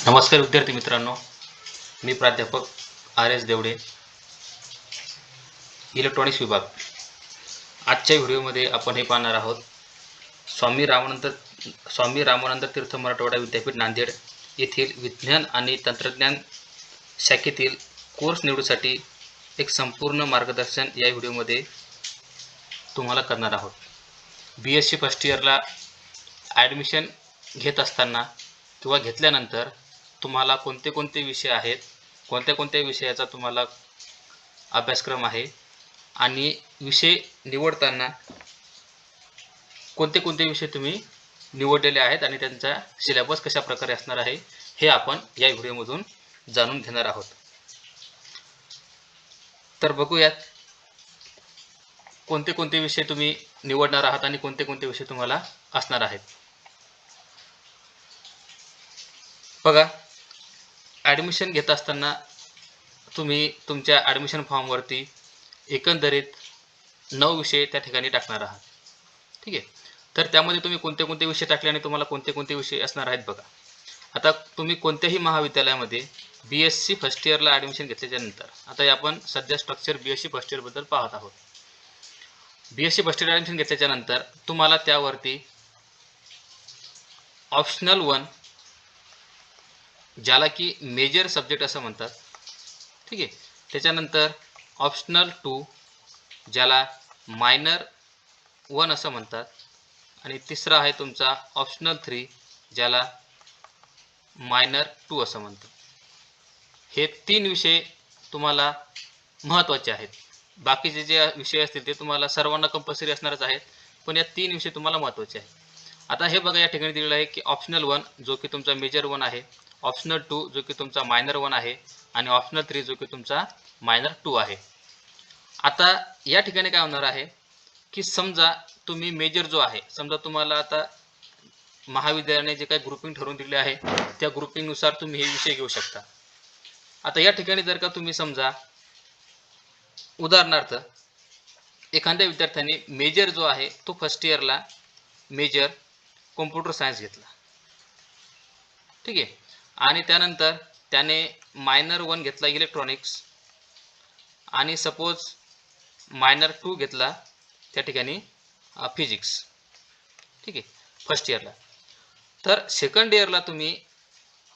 नमस्कार विद्यार्थी मित्रांनो, मी प्राध्यापक RS देवडे, इलेक्ट्रॉनिक्स विभाग. आजच्या व्हिडिओमध्ये आपण हे पाहणार आहोत. स्वामी रामानंद तीर्थ मराठवाडा विद्यापीठ नांदेड येथील विज्ञान आणि तंत्रज्ञान शाखेतील कोर्स निवडीसाठी एक संपूर्ण मार्गदर्शन या व्हिडिओमध्ये तुम्हाला करणार आहोत. BSc फर्स्ट इयरला ॲडमिशन घेत असताना किंवा घेतल्यानंतर तुम्हाला कोणते कोणते विषय आहेत, कोणत्या कोणत्या विषयाचा तुम्हाला अभ्यासक्रम आहे आणि विषय निवडताना कोणते कोणते विषय तुम्ही निवडलेले आहेत आणि त्यांचा सिलेबस कशा प्रकारे असणार आहे हे आपण या व्हिडिओमधून जाणून घेणार आहोत. तर बघूयात कोणते कोणते विषय तुम्ही निवडणार आहात आणि कोणते कोणते विषय तुम्हाला असणार आहेत. बघा, ॲडमिशन घेत असताना तुम्ही तुमच्या ॲडमिशन फॉर्मवरती एकंदरीत 9 विषय त्या ठिकाणी टाकणार आहात. ठीक आहे. तर त्यामध्ये तुम्ही कोणते कोणते विषय टाकले आणि तुम्हाला कोणते कोणते विषय असणार आहेत बघा. आता तुम्ही कोणत्याही महाविद्यालयामध्ये BSc फर्स्ट इयरला ॲडमिशन घेतल्याच्या नंतर, आता आपण सध्या स्ट्रक्चर BSc फर्स्ट इयरबद्दल पाहत आहोत. BSc फर्स्ट इयर ॲडमिशन घेतल्याच्या नंतर तुम्हाला त्यावरती ऑप्शनल 1 ज्याला की मेजर सब्जेक्ट असं म्हणतात, ठीक आहे, त्याच्यानंतर ऑप्शनल 2 ज्याला मायनर 1 असं म्हणतात आणि तिसरा आहे तुमचा ऑप्शनल 3 ज्याला मायनर 2 असं म्हणतात. हे 3 विषय तुम्हाला महत्त्वाचे आहेत. बाकीचे जे विषय असतील ते तुम्हाला सर्वांना कंपल्सरी असणारच आहेत, पण या 3 विषय तुम्हाला महत्त्वाचे आहेत. आता हे बघा, या ठिकाणी दिलेलं आहे की ऑप्शनल 1 जो की तुमचा मेजर 1 आहे, ऑप्शनल 2 जो की तुमचा मायनर 1 आहे आणि ऑप्शनल 3 जो की तुमचा मायनर 2 आहे. आता या ठिकाणी काय होणार आहे की समजा तुम्ही मेजर जो आहे, समजा तुम्हाला आता महाविद्यालयाने जे काही ग्रुपिंग ठरवून दिले आहे त्या ग्रुपिंगनुसार तुम्ही हे विषय घेऊ शकता. आता या ठिकाणी जर का तुम्ही समजा उदाहरणार्थ एखाद्या विद्यार्थ्याने मेजर जो आहे तो फर्स्ट इयरला मेजर कॉम्प्युटर सायन्स घेतला, ठीक आहे, आणि त्यानंतर त्याने मायनर 1 घेतला इलेक्ट्रॉनिक्स आणि सपोज मायनर 2 घेतला त्या ठिकाणी फिजिक्स, ठीक आहे, फर्स्ट इयरला. तर सेकंड इयरला तुम्ही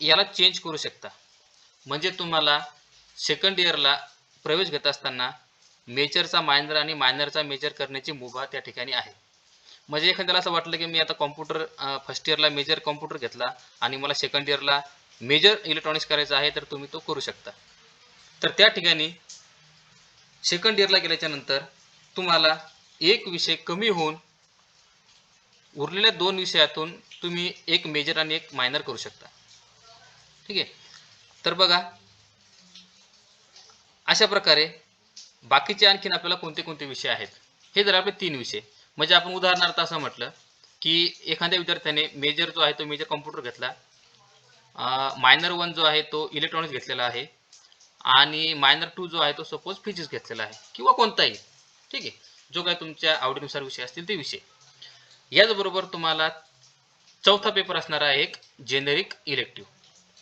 याला चेंज करू शकता. म्हणजे तुम्हाला सेकंड इयरला प्रवेश घेत असताना मेजरचा मायनर आणि मायनरचा मेजर करण्याची मुभा त्या ठिकाणी आहे. म्हणजे एखाद्याला असं वाटलं की मी आता कॉम्प्युटर फर्स्ट इयरला मेजर कॉम्प्युटर घेतला आणि मला सेकंड इयरला मेजर इलेक्ट्रॉनिक्स करायचं आहे, तर तुम्ही तो करू शकता. तर त्या ठिकाणी सेकंड इयरला गेल्याच्या नंतर तुम्हाला एक विषय कमी होऊन उरलेल्या 2 विषयातून तुम्ही एक मेजर आणि एक मायनर करू शकता, ठीक आहे. तर बघा, अशा प्रकारे बाकीचे आणखीन आपल्याला कोणते कोणते विषय आहेत हे जर आपले 3 विषय, म्हणजे आपण उदाहरणार्थ असं म्हटलं की एखाद्या विद्यार्थ्याने मेजर जो आहे तो मेजर कॉम्प्युटर घेतला, मायनर 1 जो आहे तो इलेक्ट्रॉनिक्स घेतलेला आहे आणि मायनर 2 जो आहे तो सपोज फिजिक्स घेतलेला आहे किंवा कोणताही, ठीक आहे, जो काही तुमच्या आवडीनुसार विषय असतील ते विषय. याचबरोबर तुम्हाला चौथा पेपर असणार आहे एक जेनेरिक इलेक्टिव्ह.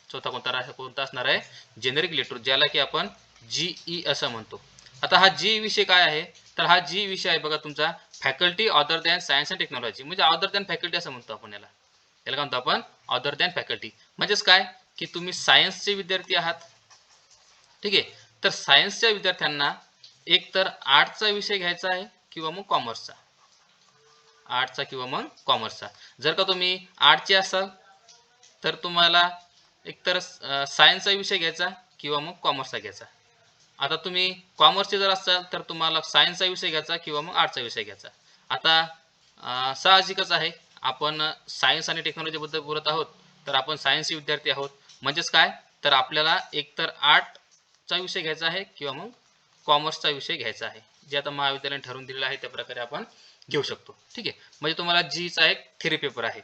चौथा कोणता असणार आहे? जेनेरिक इलेक्टिव्ह, ज्याला की आपण GE असं म्हणतो. आता हा जी विषय काय आहे, तर हा जी विषय आहे बघा तुमचा faculty other than science and technology, म्हणजे अदर दॅन फॅकल्टी असं म्हणतो आपण याला. याला काय म्हणतो आपण? Other than faculty. म्हणजेच काय की तुम्ही सायन्सचे विद्यार्थी आहात, ठीक आहे, तर सायन्सच्या विद्यार्थ्यांना एक तर आर्ट्सचा विषय घ्यायचा आहे किंवा मग कॉमर्सचा, आर्ट्सचा किंवा मग कॉमर्सचा. जर का तुम्ही आर्टचे असाल तर तुम्हाला एकतर सायन्सचा विषय घ्यायचा किंवा मग कॉमर्सचा घ्यायचा. आता तुम्ही कॉमर्सचे जर असाल तर तुम्हाला सायन्सचा विषय घ्यायचा किंवा मग आर्ट्सचा विषय घ्यायचा. आता साहजिकच आहे, आपण सायन्स आणि टेक्नॉलॉजीबद्दल बोलत आहोत, तर आपण सायन्सचे विद्यार्थी आहोत. म्हणजेच काय, तर आपल्याला एकतर आर्टचा विषय घ्यायचा आहे किंवा मग कॉमर्सचा विषय घ्यायचा आहे, जे आता महाविद्यालयाने ठरवून दिलेलं आहे त्या प्रकारे आपण घेऊ शकतो, ठीक आहे. म्हणजे तुम्हाला जीचा एक थेरी पेपर आहे.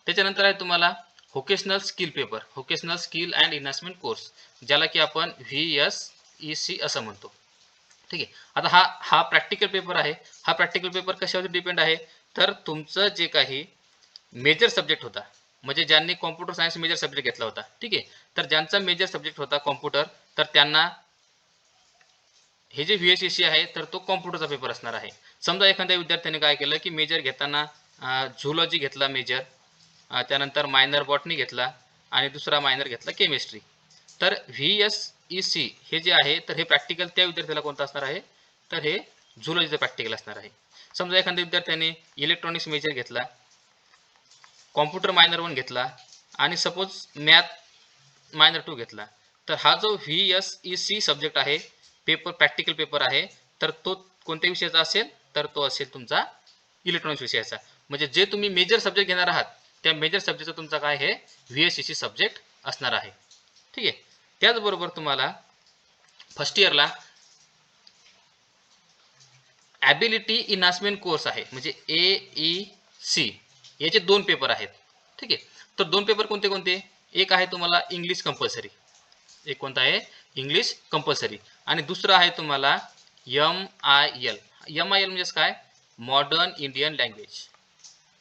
त्याच्यानंतर आहे तुम्हाला vocational skill paper, vocational skill and enhancement course, ज्याला की आपण VSEC असं म्हणतो, ठीक आहे. आता हा प्रॅक्टिकल पेपर आहे. हा प्रॅक्टिकल पेपर कशावर डिपेंड आहे, तर तुमचं जे काही मेजर सब्जेक्ट होता, म्हणजे ज्यांनी कॉम्प्युटर सायन्स मेजर सब्जेक्ट घेतला होता, ठीक आहे, तर ज्यांचा मेजर सब्जेक्ट होता कॉम्प्युटर, तर त्यांना हे जे VSEC आहे तर तो कॉम्प्युटरचा पेपर असणार आहे. समजा एखाद्या विद्यार्थ्याने काय केलं की मेजर घेताना झूलॉजी घेतला मेजर, त्यानंतर मायनर बॉटनी घेतला आणि दुसरा मायनर घेतला केमिस्ट्री, तर VSEC हे जे आहे तर हे प्रॅक्टिकल त्या विद्यार्थ्याला कोणतं असणार आहे, तर हे झूलॉजीचं प्रॅक्टिकल असणार आहे. समजा एखाद्या विद्यार्थ्याने इलेक्ट्रॉनिक्स मेजर घेतला, कॉम्प्युटर मायनर 1 घेतला आणि सपोज मॅथ मायनर 2 घेतला, तर हा जो VSEC सब्जेक्ट आहे, पेपर प्रॅक्टिकल पेपर आहे, तर तो कोणत्या विषयाचा असेल, तर तो असेल तुमचा इलेक्ट्रॉनिक्स विषयाचा. म्हणजे जे तुम्ही मेजर सब्जेक्ट घेणार आहात त्या मेजर सब्जेक्टचा तुमचा काय हे VSEC सब्जेक्ट असणार आहे. ठीक आहे. त्याचबरोबर तुम्हाला फर्स्ट इयरला ॲबिलिटी इन्हान्समेंट कोर्स आहे, म्हणजे AEC, याचे 2 पेपर आहेत. ठीक आहे. तर 2 पेपर कोणते कोणते? एक आहे तुम्हाला इंग्लिश कंपल्सरी, एक कोणता आहे इंग्लिश कंपल्सरी, आणि दुसरं आहे तुम्हाला MIL. MIL म्हणजे काय? Modern Indian language.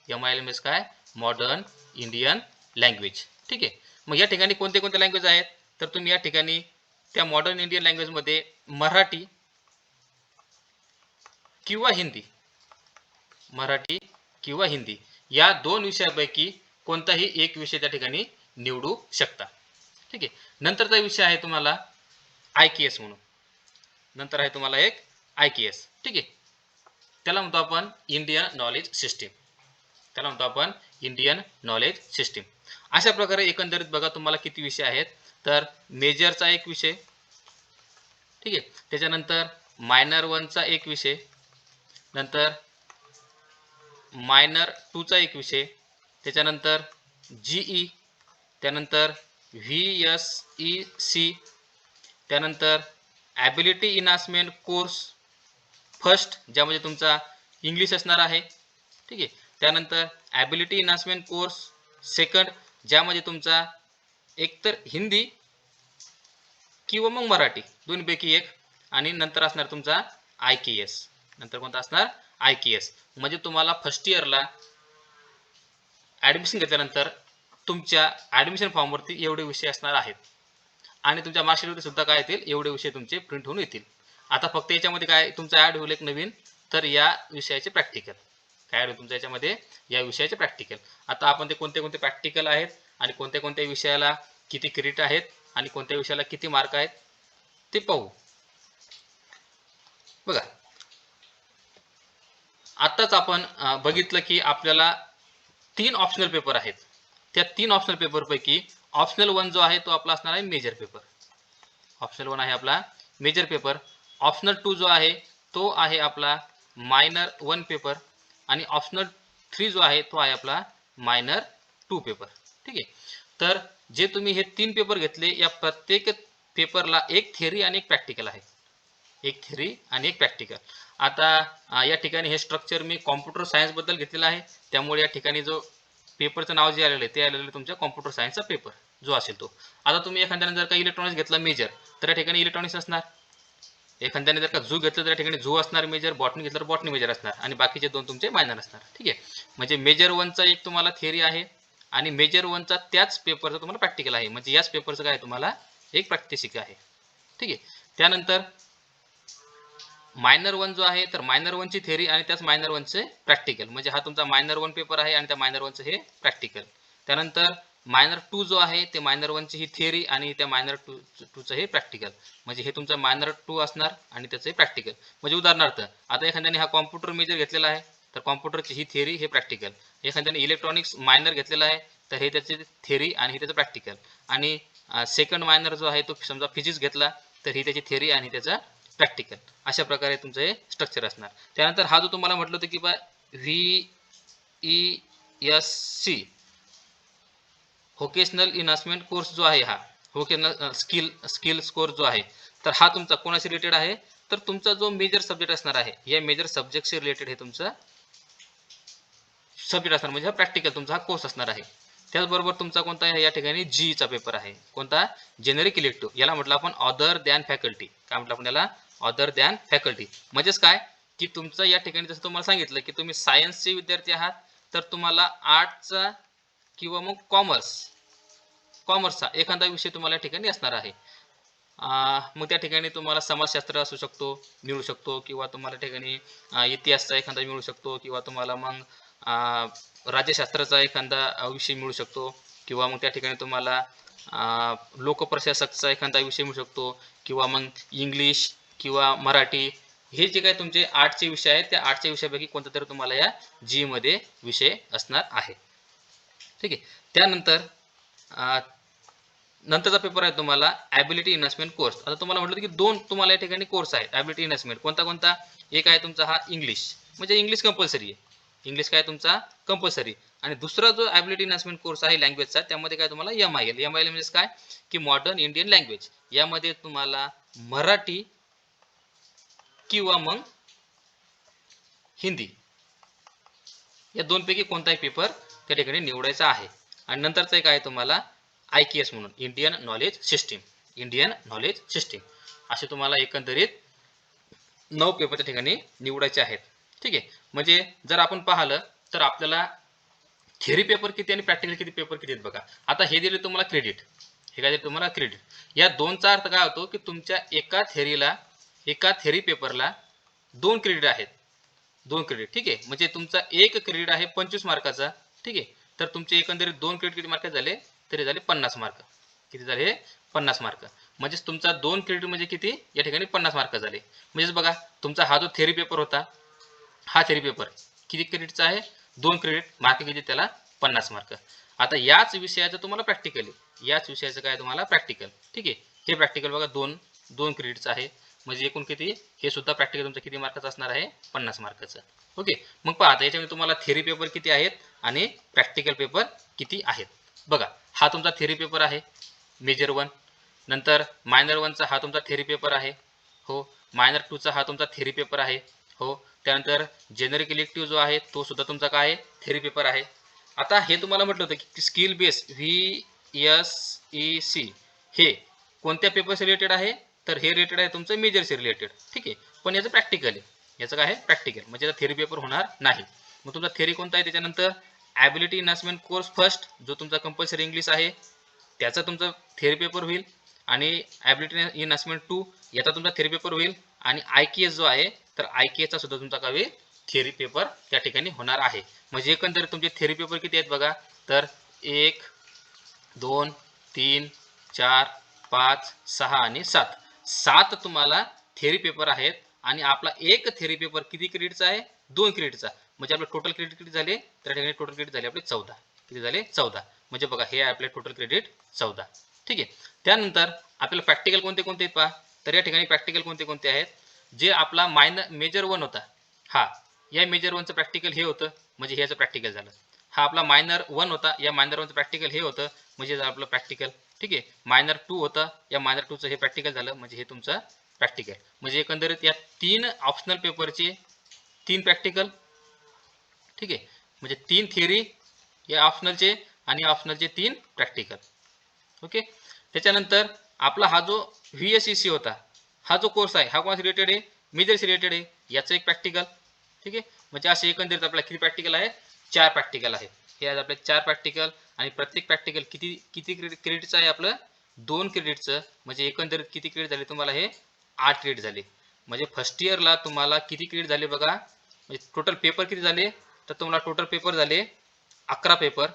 MIL म्हणजे काय? Modern Indian language. ठीक आहे. मग या ठिकाणी कोणते कोणते लँग्वेज आहेत, तर तुम्ही या ठिकाणी त्या मॉडर्न इंडियन लँग्वेजमध्ये मराठी किंवा हिंदी, मराठी किंवा हिंदी या 2 विषयापैकी कोणताही एक विषय त्या ठिकाणी निवडू शकता. ठीक आहे. नंतरचा विषय आहे तुम्हाला IKS म्हणून, नंतर आहे तुम्हाला एक IKS. ठीक आहे. त्याला म्हणतो आपण इंडियन नॉलेज सिस्टीम, त्याला म्हणतो आपण इंडियन नॉलेज सिस्टीम. अशा प्रकारे एकंदरीत बघा तुम्हाला किती विषय आहेत, तर मेजरचा एक विषय, ठीक आहे, त्याच्यानंतर मायनर 1चा एक विषय, नंतर मायनर 2चा एक विषय, त्याच्यानंतर GE, त्यानंतर VSEC, त्यानंतर ॲबिलिटी इन्हान्समेंट कोर्स फर्स्ट, ज्यामध्ये तुमचा इंग्लिश असणार आहे. ठीक आहे. त्यानंतर ॲबिलिटी इन्हान्समेंट कोर्स सेकंड, ज्यामध्ये तुमचा एकतर हिंदी किंवा मग मराठी दोन्हीपैकी एक, आणि नंतर असणार तुमचा IKS. नंतर कोणता असणार? IKS. म्हणजे तुम्हाला फर्स्ट इयरला ॲडमिशन घेतल्यानंतर तुमच्या ॲडमिशन फॉर्मवरती एवढे विषय असणार आहेत, आणि तुमच्या मार्कशीटवरती सुद्धा काय येतील, एवढे विषय तुमचे प्रिंट होऊन येतील. आता फक्त याच्यामध्ये काय तुमचा ॲड होईल एक नवीन, तर या विषयाचे प्रॅक्टिकल काय होईल तुमच्या याच्यामध्ये, या विषयाचे प्रॅक्टिकल. आता आपण ते कोणते कोणते प्रॅक्टिकल आहेत आणि कोणत्या कोणत्या विषयाला किती क्रेडिट आहेत आणि कोणत्या विषयाला किती मार्क आहेत ते पाहू. बघा, आत्ताच आपण बघितलं की आपल्याला 3 ऑप्शनल पेपर आहेत. त्या 3 ऑप्शनल पेपरपैकी ऑप्शनल 1 जो आहे तो आपला असणार आहे मेजर पेपर. ऑप्शनल 1 आहे आपला मेजर पेपर. ऑप्शनल 2 जो आहे तो आहे आपला मायनर 1 पेपर, आणि ऑप्शनल 3 जो आहे तो आहे आपला मायनर 2 पेपर. ठीक आहे. तर जे तुम्ही हे 3 पेपर घेतले, या प्रत्येक पेपरला एक थिअरी आणि एक प्रॅक्टिकल आहे, एक थिअरी आणि एक प्रॅक्टिकल. आता या ठिकाणी हे स्ट्रक्चर मी कॉम्प्युटर सायन्स बद्दल घेतलेलं आहे, त्यामुळे या ठिकाणी जो पेपरचं नाव जे आलेलं आहे ते आलेलं आहे तुमच्या कॉम्प्युटर सायन्सचा पेपर जो असेल तो. आता तुम्ही एखाद्याने जर का इलेक्ट्रॉनिक्स घेतला मेजर, तर या ठिकाणी इलेक्ट्रॉनिक्स असणार. एखाद्याने जर का झू घेतलं तर या ठिकाणी झू असणार मेजर, बॉटनी घेतलं तर बॉटनी मेजर असणार, आणि बाकीचे 2 तुमचे मायनर असणार. ठीक आहे. म्हणजे मेजर 1चा एक तुम्हाला थिअरी आहे, आणि मेजर 1चा त्याच पेपरचा तुम्हाला प्रॅक्टिकल आहे, म्हणजे याच पेपरचं काय तुम्हाला एक प्रात्यक्षिक आहे. ठीक आहे. त्यानंतर मायनर 1 जो आहे, तर मायनर 1ची थिअरी आणि त्याच मायनर 1चे प्रॅक्टिकल, म्हणजे हा तुमचा मायनर 1 पेपर आहे आणि त्या मायनर 1चं हे प्रॅक्टिकल. त्यानंतर मायनर 2 जो आहे ते मायनर 1ची ही थिअरी आणि त्या मायनर 2चं हे प्रॅक्टिकल, म्हणजे हे तुमचं मायनर 2 असणार आणि त्याचं प्रॅक्टिकल. म्हणजे उदाहरणार्थ आता एखाद्याने हा कॉम्प्युटर मेजर घेतलेला आहे, तर कॉम्प्युटरची ही थिअरी हे प्रॅक्टिकल. एखाद्याने इलेक्ट्रॉनिक्स मायनर घेतलेला आहे, तर हे त्याची थिअरी आणि हे त्याचं प्रॅक्टिकल. आणि सेकंड मायनर जो आहे तो समजा फिजिक्स घेतला, तर ही त्याची थिअरी आणि त्याचा प्रॅक्टिकल. अशा प्रकारे तुमचं हे स्ट्रक्चर असणार. त्यानंतर हा जो तुम्हाला म्हटलं होतं की बा VESC व्होकेशनल इन्हान्समेंट कोर्स जो आहे, हा व्होकेशनल स्किल्स कोर्स जो आहे, तर हा तुमचा कोणाशी रिलेटेड आहे, तर तुमचा जो मेजर सब्जेक्ट असणार आहे या मेजर सब्जेक्टशी रिलेटेड हे तुमचं सब्जेक्ट असणार, म्हणजे हा प्रॅक्टिकल तुमचा हा कोर्स असणार आहे. त्याचबरोबर तुमचा कोणता आहे या ठिकाणी जीचा पेपर आहे, कोणता? Generic elective. याला म्हटलं आपण अदर दॅन फॅकल्टी. काय म्हटलं आपण याला? Other than faculty. म्हणजेच काय की तुमचं या ठिकाणी जसं तुम्हाला सांगितलं की तुम्ही सायन्सचे विद्यार्थी आहात, तर तुम्हाला आर्टचा किंवा मग कॉमर्सचा एखादा विषय तुम्हाला या ठिकाणी असणार आहे. मग त्या ठिकाणी तुम्हाला समाजशास्त्र असू शकतो, मिळू शकतो, किंवा तुम्हाला ठिकाणी इतिहासचा एखादा मिळू शकतो, किंवा तुम्हाला मग राज्यशास्त्राचा एखादा विषय मिळू शकतो, किंवा मग त्या ठिकाणी तुम्हाला लोकप्रशासकचा एखादा विषय मिळू शकतो, किंवा मग इंग्लिश किंवा मराठी. हे जे काही तुमचे आर्टचे विषय आहेत त्या आर्टच्या विषयापैकी कोणता तरी तुम्हाला या जी मध्ये विषय असणार आहे. ठीक आहे. त्यानंतर नंतरचा पेपर आहे तुम्हाला ॲबिलिटी इन्हान्समेंट कोर्स. आता तुम्हाला म्हटलं की दोन तुम्हाला या ठिकाणी कोर्स आहेत ॲबिलिटी इन्हान्समेंट. कोणता कोणता? एक आहे तुमचा हा इंग्लिश, म्हणजे इंग्लिश कंपल्सरी आहे. इंग्लिश काय तुमचा कंपल्सरी. आणि दुसरा जो ॲबिलिटी इन्हान्समेंट कोर्स आहे लँग्वेजचा, त्यामध्ये काय तुम्हाला MIL. MIL म्हणजे काय की मॉडर्न इंडियन लँग्वेज. यामध्ये तुम्हाला मराठी किंवा मग हिंदी या दोनपैकी कोणताही पेपर त्या ठिकाणी निवडायचा आहे. आणि नंतरचं एक आहे तुम्हाला IKS म्हणून इंडियन नॉलेज सिस्टीम. असे तुम्हाला एकंदरीत 9 पेपर त्या ठिकाणी निवडायचे आहेत. ठीक आहे. म्हणजे जर आपण पाहिलं तर आपल्याला थिअरी पेपर किती आणि प्रॅक्टिकल किती पेपर किती आहेत बघा. आता हे दिले तुम्हाला क्रेडिट, हे काय दिले तुम्हाला क्रेडिट. या दोनचा अर्थ काय होतो की तुमच्या एका थेरी पेपरला 2 क्रेडिट आहेत. 2 क्रेडिट. ठीक आहे. म्हणजे तुमचा एक क्रेडिट आहे 25 मार्काचा. ठीक आहे. तर तुमचे एकंदरीत 2 क्रेडिट किती मार्क झाले? तरी झाले 50 मार्क. किती झाले? 50 मार्क. म्हणजेच तुमचा 2 क्रेडिट म्हणजे किती? या ठिकाणी 50 मार्क झाले. म्हणजेच बघा तुमचा हा जो थेरी पेपर होता, हा थेरी पेपर किती क्रेडिटचा आहे? 2 क्रेडिट. मार्क किती त्याला? 50 मार्क. आता याच विषयाचं तुम्हाला प्रॅक्टिकल आहे. याच विषयाचं काय तुम्हाला प्रॅक्टिकल. ठीक आहे. हे प्रॅक्टिकल बघा 2 क्रेडिटचं आहे. म्हणजे एकूण किती? हे सुद्धा प्रॅक्टिकल तुमचं किती मार्काचं असणार आहे? 50 मार्काचं. ओके. मग पहा आता याच्यामध्ये तुम्हाला थेरी पेपर किती आहेत आणि प्रॅक्टिकल पेपर किती आहेत. बघा हा तुमचा थेरी पेपर आहे मेजर 1. नंतर मायनर 1चा हा तुमचा थेरी पेपर आहे. हो. मायनर 2चा हा तुमचा थेरी पेपर आहे. हो. त्यानंतर जेनेरिक इलेक्टिव्ह जो आहे तो सुद्धा तुमचा काय आहे? थेरी पेपर आहे. आता हे तुम्हाला म्हटलं होतं की स्किल बेस VSEC हे कोणत्या पेपरशी रिलेटेड आहे? तर हे रिलेटेड आहे तुमचं मेजरशी रिलेटेड. ठीक आहे. पण याचं प्रॅक्टिकल आहे. याचं काय आहे? प्रॅक्टिकल. म्हणजे याचा थेरी पेपर होणार नाही. मग तुमचा थेरी कोणता आहे? त्याच्यानंतर ॲबिलिटी इन्हान्समेंट कोर्स फर्स्ट जो तुमचा कंपल्सरी इंग्लिश आहे त्याचा तुमचा थेरी पेपर होईल. आणि ॲबिलिटी इन्हान्समेंट 2 याचा तुमचा थेरी पेपर होईल. आणि IKS जो आहे तर IKSचा सुद्धा तुमचा काय होईल? थेरी पेपर त्या ठिकाणी होणार आहे. म्हणजे एकंदरीत तुमचे थेरी पेपर किती आहेत बघा. तर 1 2 3 4 5 6 आणि 7 तुम्हाला थेरी पेपर आहेत. आणि आपला एक थेरी पेपर किती क्रेडिटचा आहे? 2 क्रेडिटचा. म्हणजे आपले टोटल क्रेडिट किती झाले? तर ठिकाणी टोटल क्रेडिट झाले आपले 14. किती झाले? 14. म्हणजे बघा हे आपले टोटल क्रेडिट 14. ठीक आहे. त्यानंतर आपल्याला प्रॅक्टिकल कोणते कोणते आहेत पहा. तर या ठिकाणी प्रॅक्टिकल कोणते कोणते आहेत? जे आपला मेजर 1 होता, हा या मेजर 1चं प्रॅक्टिकल हे होतं, म्हणजे ह्याचं प्रॅक्टिकल झालं. हा आपला मायनर 1 होता, या मायनर 1चं प्रॅक्टिकल हे होतं, म्हणजे आपलं प्रॅक्टिकल. ठीक आहे. मायनर 2 होतं, या मायनर 2चं हे प्रॅक्टिकल झालं, म्हणजे हे तुमचं प्रॅक्टिकल. म्हणजे एकंदरीत या 3 ऑप्शनल पेपरचे 3 प्रॅक्टिकल. ठीक आहे. म्हणजे 3 थिअरी या ऑप्शनलचे आणि ऑप्शनलचे 3 प्रॅक्टिकल. ओके. त्याच्यानंतर आपला हा जो VSEC होता, हा जो कोर्स आहे हा कोणाशी रिलेटेड आहे? मेजरशी रिलेटेड आहे. याचं एक प्रॅक्टिकल. ठीक आहे. म्हणजे असे एकंदरीत आपल्याला किती प्रॅक्टिकल आहे? 4 प्रॅक्टिकल आहेत. हे आज आपले 4 प्रॅक्टिकल. आणि प्रत्येक प्रॅक्टिकल किती किती क्रेडिटचं आहे आपलं? 2 क्रेडिटचं. म्हणजे एकंदरीत किती क्रेडिट झाले तुम्हाला? हे 8 क्रेडिट झाले. म्हणजे फर्स्ट इयरला तुम्हाला किती क्रेडिट झाले बघा. म्हणजे टोटल पेपर किती झाले? तर तुम्हाला टोटल पेपर झाले 11 पेपर.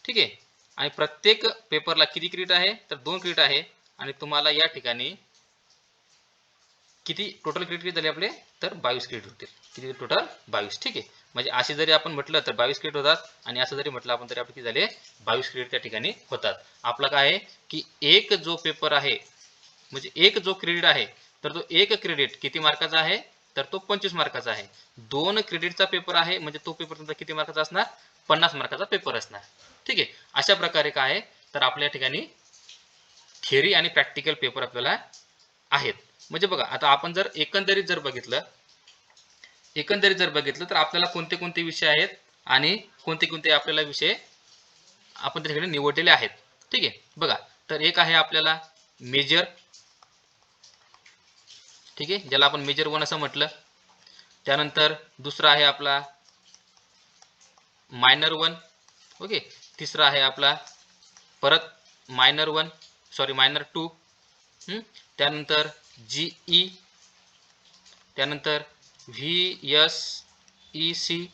ठीक आहे. आणि प्रत्येक पेपरला किती क्रेडिट आहे? तर 2 क्रेडिट आहे. आणि तुम्हाला या ठिकाणी किती टोटल क्रेडिट किती झाले आपले? तर 22 क्रेडिट होते. किती टोटल? 22. ठीक आहे. म्हणजे असे जरी आपण म्हटलं तर 22 क्रेडिट होतात. आणि असं जरी म्हटलं आपण तरी आपले किती झाले? 22 क्रेडिट त्या ठिकाणी होतात. आपला काय आहे की एक जो पेपर आहे, म्हणजे एक जो क्रेडिट आहे तर तो एक क्रेडिट किती मार्काचा आहे? तर तो 25 मार्काचा आहे. 2 क्रेडिटचा पेपर आहे, म्हणजे तो पेपर तुमचा किती मार्काचा असणार? 50 मार्काचा पेपर असणार. ठीक आहे. अशा प्रकारे काय आहे तर आपल्या ठिकाणी थिअरी आणि प्रॅक्टिकल पेपर आपल्याला आहेत. म्हणजे बघा आता आपण जर एकंदरीत जर बघितलं तर आपल्याला कोणते कोणते विषय आहेत आणि कोणते कोणते आपल्याला विषय आपण त्या ठिकाणी निवडलेले आहेत. ठीक आहे. बघा तर एक आहे आपल्याला मेजर. ठीक आहे. ज्याला आपण मेजर 1 असं म्हटलं. त्यानंतर दुसरा आहे आपला मायनर 1. ओके. तिसरा आहे आपला परत मायनर 1 सॉरी मायनर 2, त्यानंतर GE, त्यानंतर VSEC,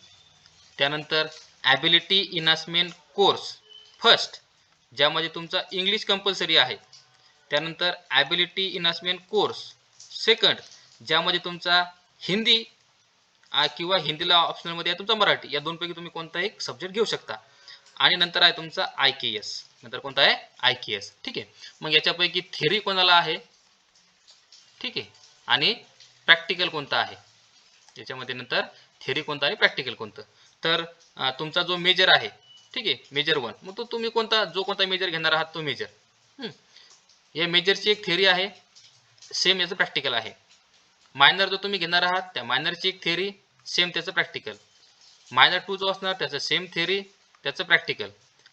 त्यानंतर ॲबिलिटी इन्हान्समेंट कोर्स फर्स्ट, ज्यामध्ये तुमचा इंग्लिश कंपल्सरी आहे. त्यानंतर ॲबिलिटी इन्हान्समेंट कोर्स सेकंड, ज्यामध्ये तुमचा हिंदी किंवा हिंदीला ऑप्शनलमध्ये आहे तुमचा मराठी, या दोनपैकी तुम्ही कोणता एक सब्जेक्ट घेऊ शकता. आणि नंतर आहे तुमचा IKS, नंतर कोणता आहे IKS. ठीक आहे. मग याच्यापैकी थेरी कोणाला आहे, ठीक आहे, आणि प्रॅक्टिकल कोणता आहे, याच्यामध्ये नंतर थेरी कोणता आहे प्रॅक्टिकल कोणतं. तर तुमचा जो मेजर आहे, ठीक आहे, मेजर 1, मग तो तुम्ही कोणता मेजर घेणार आहात तो मेजर. या मेजरची एक थेरी आहे, सेम याचं प्रॅक्टिकल आहे. मायनर जो तुम्ही घेणार आहात त्या मायनरची एक थेरी, सेम त्याचं प्रॅक्टिकल. मायनर 2 जो असणार त्याचं सेम थेरी, त्याचं प्रॅक्टिकल.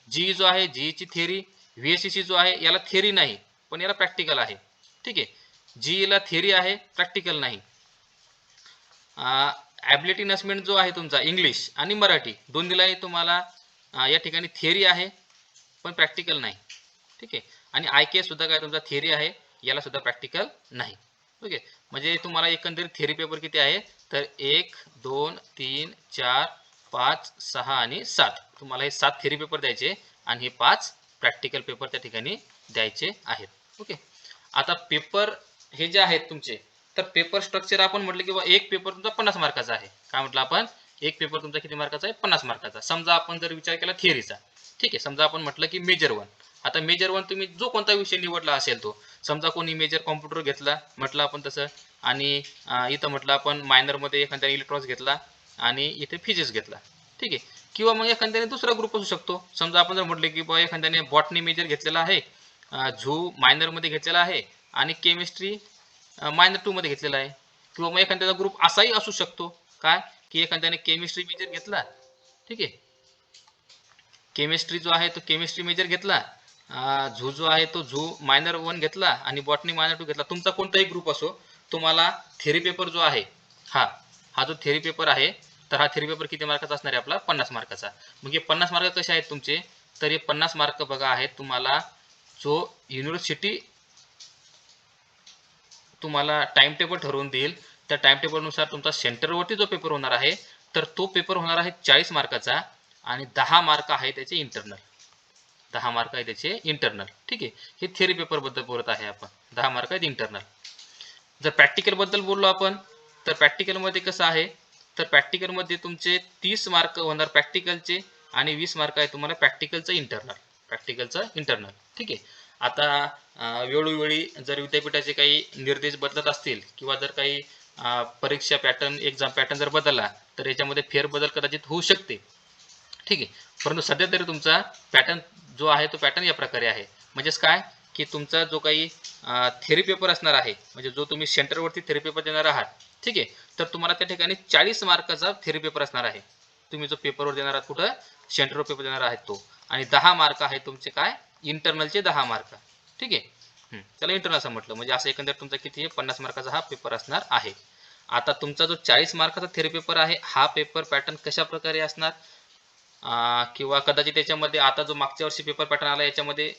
GE जो आहे GEची थेरी, VSEC जो आहे याला थेरी नाही पण याला प्रॅक्टिकल आहे. ठीक आहे. GEला थेरी आहे, प्रॅक्टिकल नाही. ॲबिलिटी इन्हान्समेंट जो आहे तुमचा इंग्लिश आणि मराठी दोन्हीलाही तुम्हाला या ठिकाणी थेरी आहे पण प्रॅक्टिकल नाही. ठीक आहे. आणि IKS सुद्धा काय तुमचा थेरी आहे, याला सुद्धा प्रॅक्टिकल नाही. ओके. म्हणजे तुम्हाला एकंदरीत थेरी पेपर किती आहे, तर 1 2 3 4 5 6 आणि 7, तुम्हाला हे 7 थेरी पेपर द्यायचे आणि हे 5 प्रॅक्टिकल पेपर त्या ठिकाणी द्यायचे आहेत. ओके. आता पेपर हे जे आहेत तुमचे, तर पेपर स्ट्रक्चर आपण म्हटलं की एक पेपर तुमचा 50 मार्काचा आहे. काय म्हटलं आपण, एक पेपर तुमचा किती मार्काचा आहे, 50 मार्काचा. समजा आपण जर विचार केला थिअरीचा, ठीक आहे, समजा आपण म्हटलं की मेजर 1. आता मेजर 1 तुम्ही जो कोणता विषय निवडला असेल तो, समजा कोणी मेजर कॉम्प्युटर घेतला म्हटलं आपण तसं, आणि इथं म्हटलं आपण मायनरमध्ये एखाद्या इलेक्ट्रॉनिक्स घेतला आणि इथे फिजिक्स घेतला. ठीक आहे. किंवा मग एखाद्याने दुसरा ग्रुप असू शकतो. समजा आपण जर म्हटलं की बा एखाद्याने बॉटनी मेजर घेतलेला आहे, झू मायनरमध्ये घेतलेला आहे आणि केमिस्ट्री मायनर 2 मध्ये घेतलेला आहे. किंवा मग एखाद्याचा ग्रुप असाही असू शकतो काय, की एखाद्याने केमिस्ट्री मेजर घेतला, ठीक आहे, केमिस्ट्री जो आहे तो केमिस्ट्री मेजर घेतला, झू जो आहे तो झू मायनर 1 घेतला आणि बॉटनी मायनर 2 घेतला. तुमचा कोणताही ग्रुप असो, तुम्हाला थेरी पेपर जो आहे हा जो थेरी पेपर आहे, तर हा थेरी पेपर किती मार्काचा असणार आहे आपला, 50 मार्काचा. मग हे 50 मार्क कसे आहेत तुमचे, तर हे 50 मार्क बघा आहेत तुम्हाला, जो युनिव्हर्सिटी तुम्हाला टाइम टेबल ठरवून देईल, त्या टाइम टेबलनुसार तुमचा सेंटरवरती जो पेपर होणार आहे, तर तो पेपर होणार आहे 40 मार्काचा आणि 10 मार्क आहे त्याचे इंटरनल. 10 मार्क आहे त्याचे इंटरनल. ठीक आहे. हे थिअरी पेपर बद्दल बोलत आहे आपण, 10 मार्क आहेत इंटरनल. जर प्रॅक्टिकल बद्दल बोललो आपण, तर प्रॅक्टिकलमध्ये कसं आहे, तर प्रॅक्टिकलमध्ये तुमचे 30 मार्क होणार प्रॅक्टिकलचे आणि 20 मार्क आहे तुम्हाला प्रॅक्टिकलचं इंटरनल. ठीक आहे. आता वेळोवेळी जर विद्यापीठाचे काही निर्देश बदलत असतील किंवा जर काही परीक्षा पॅटर्न एक्झाम पॅटर्न जर बदलला, तर याच्यामध्ये फेरबदल कदाचित होऊ शकते. ठीक आहे. परंतु सध्या तरी तुमचा पॅटर्न जो आहे तो पॅटर्न या प्रकारे आहे. म्हणजेच काय, की तुमचा जो काही थेरी पेपर असणार आहे, म्हणजे जो तुम्ही सेंटरवरती थेरी पेपर देणार आहात, ठीक आहे, तर तुम्हाला त्या ठिकाणी 40 मार्काचा थेरी पेपर असणार आहे. तुम्ही जो पेपरवर देणार आहात कुठं, सेंटरवर पेपर देणार आहेत तो, आणि 10 मार्क आहे तुमचे काय, इंटरनलचे 10 मार्क. ठीक आहे. त्याला इंटरनल असं म्हटलं, म्हणजे असं एकंदर तुमचा किती आहे, 50 मार्काचा हा पेपर असणार आहे. आता तुमचा जो 40 मार्काचा थेरी पेपर आहे, हा पेपर पॅटर्न कशा प्रकारे असणार, किंवा कदाचित त्याच्यामध्ये आता जो मागच्या वर्षी पेपर पॅटर्न आला याच्यामध्ये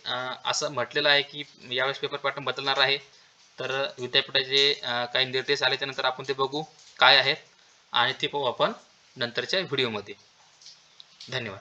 असं म्हटलेलं आहे की यावेळेस पेपर पॅटर्न बदलणार आहे. तर विद्यापीठाचे काही निर्देश आल्याच्या नंतर आपण ते बघू काय आहेत, आणि ते पाहू आपण नंतरच्या व्हिडिओमध्ये. धन्यवाद.